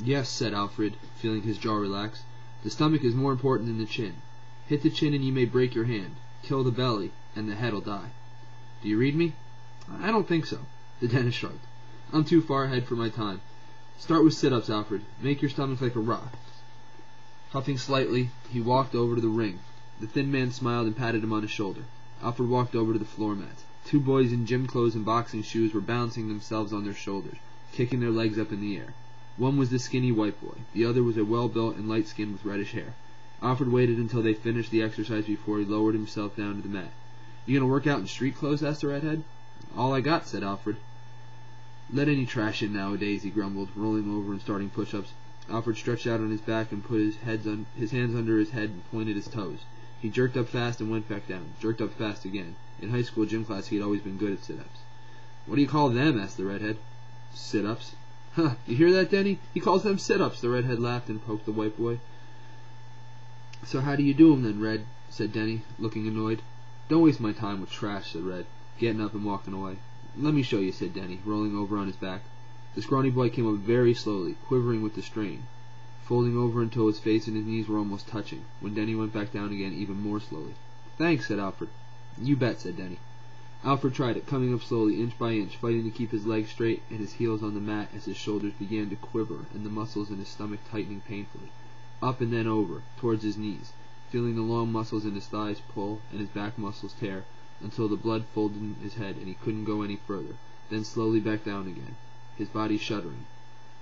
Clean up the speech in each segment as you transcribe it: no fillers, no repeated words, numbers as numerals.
"Yes," said Alfred, feeling his jaw relax. "The stomach is more important than the chin. Hit the chin and you may break your hand. Kill the belly, and the head'll die. Do you read me?" "I don't think so." The dentist shrugged. "I'm too far ahead for my time. Start with sit-ups, Alfred. Make your stomach like a rock." Huffing slightly, he walked over to the ring. The thin man smiled and patted him on his shoulder. Alfred walked over to the floor mats. Two boys in gym clothes and boxing shoes were balancing themselves on their shoulders, kicking their legs up in the air. One was the skinny white boy. The other was a well-built and light-skinned with reddish hair. Alfred waited until they finished the exercise before he lowered himself down to the mat. "You gonna work out in street clothes?" asked the redhead. "All I got," said Alfred. "Let any trash in nowadays," he grumbled, rolling over and starting push-ups. Alfred stretched out on his back and put his hands under his head and pointed his toes. He jerked up fast and went back down, jerked up fast again. In high school gym class he had always been good at sit-ups. "What do you call them?" asked the redhead. "Sit-ups." "Huh, you hear that, Denny? He calls them sit-ups." The redhead laughed and poked the white boy. "So how do you do 'em then, Red?" said Denny, looking annoyed. "Don't waste my time with trash," said Red, getting up and walking away. "Let me show you," said Denny, rolling over on his back. The scrawny boy came up very slowly, quivering with the strain, folding over until his face and his knees were almost touching, when Denny went back down again even more slowly. "Thanks," said Alfred. "You bet," said Denny. Alfred tried it, coming up slowly, inch by inch, fighting to keep his legs straight and his heels on the mat as his shoulders began to quiver and the muscles in his stomach tightening painfully. Up and then over, towards his knees, feeling the long muscles in his thighs pull and his back muscles tear, until the blood folded in his head and he couldn't go any further, then slowly back down again, his body shuddering,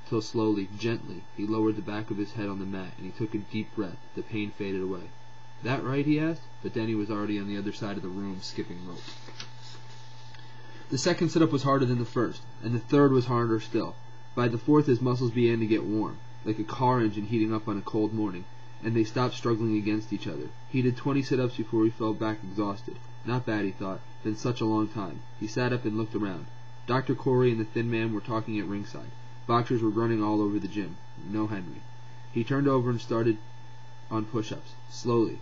till slowly, gently, he lowered the back of his head on the mat and he took a deep breath. The pain faded away. "That right?" he asked, but Denny was already on the other side of the room, skipping rope. The second sit-up was harder than the first, and the third was harder still. By the fourth his muscles began to get warm, like a car engine heating up on a cold morning, and they stopped struggling against each other. He did 20 sit-ups before he fell back exhausted. Not bad, he thought. Been such a long time. He sat up and looked around. Dr. Corey and the thin man were talking at ringside. Boxers were running all over the gym. No Henry. He turned over and started on push-ups, slowly,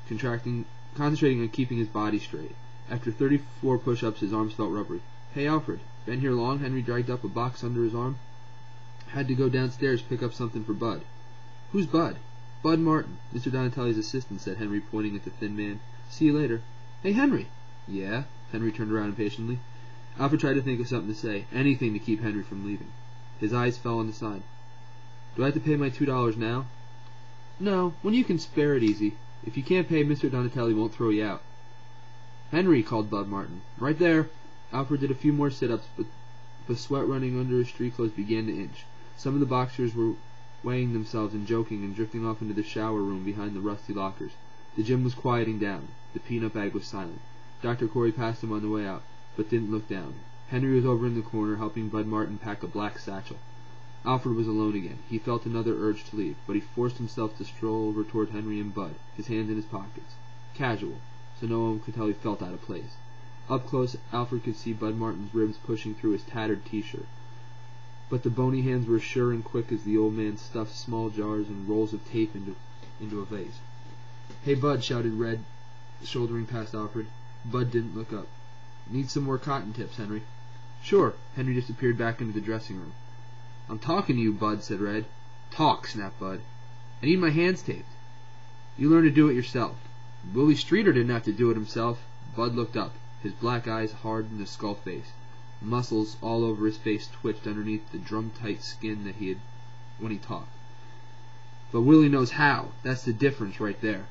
concentrating on keeping his body straight. After 34 push-ups, his arms felt rubbery. "Hey, Alfred, been here long?" Henry dragged up a box under his arm. "Had to go downstairs, pick up something for Bud." "Who's Bud?" "Bud Martin, Mr. Donatelli's assistant," said Henry, pointing at the thin man. "See you later." "Hey, Henry!" "Yeah?" Henry turned around impatiently. Alfred tried to think of something to say, anything to keep Henry from leaving. His eyes fell on the sign. "Do I have to pay my $2 now?" "No, when you can spare it easy. If you can't pay, Mr. Donatelli won't throw you out." "Henry," called Bud Martin. "Right there." Alfred did a few more sit-ups, but the sweat running under his street clothes began to inch. Some of the boxers were weighing themselves and joking and drifting off into the shower room behind the rusty lockers. The gym was quieting down. The peanut bag was silent. Dr. Corey passed him on the way out, but didn't look down. Henry was over in the corner helping Bud Martin pack a black satchel. Alfred was alone again. He felt another urge to leave, but he forced himself to stroll over toward Henry and Bud, his hands in his pockets. Casual, so no one could tell he felt out of place. Up close, Alfred could see Bud Martin's ribs pushing through his tattered T-shirt, but the bony hands were sure and quick as the old man stuffed small jars and rolls of tape into a vase. "Hey, Bud," shouted Red, shouldering past Alfred. Bud didn't look up. "Need some more cotton tips, Henry." "Sure." Henry disappeared back into the dressing room. "I'm talking to you, Bud," said Red. "Talk," snapped Bud. "I need my hands taped." "You learn to do it yourself." "Willie Streeter didn't have to do it himself." Bud looked up, his black eyes hard in the skull face. Muscles all over his face twitched underneath the drum-tight skin when he talked. "But Willie knows how. That's the difference right there."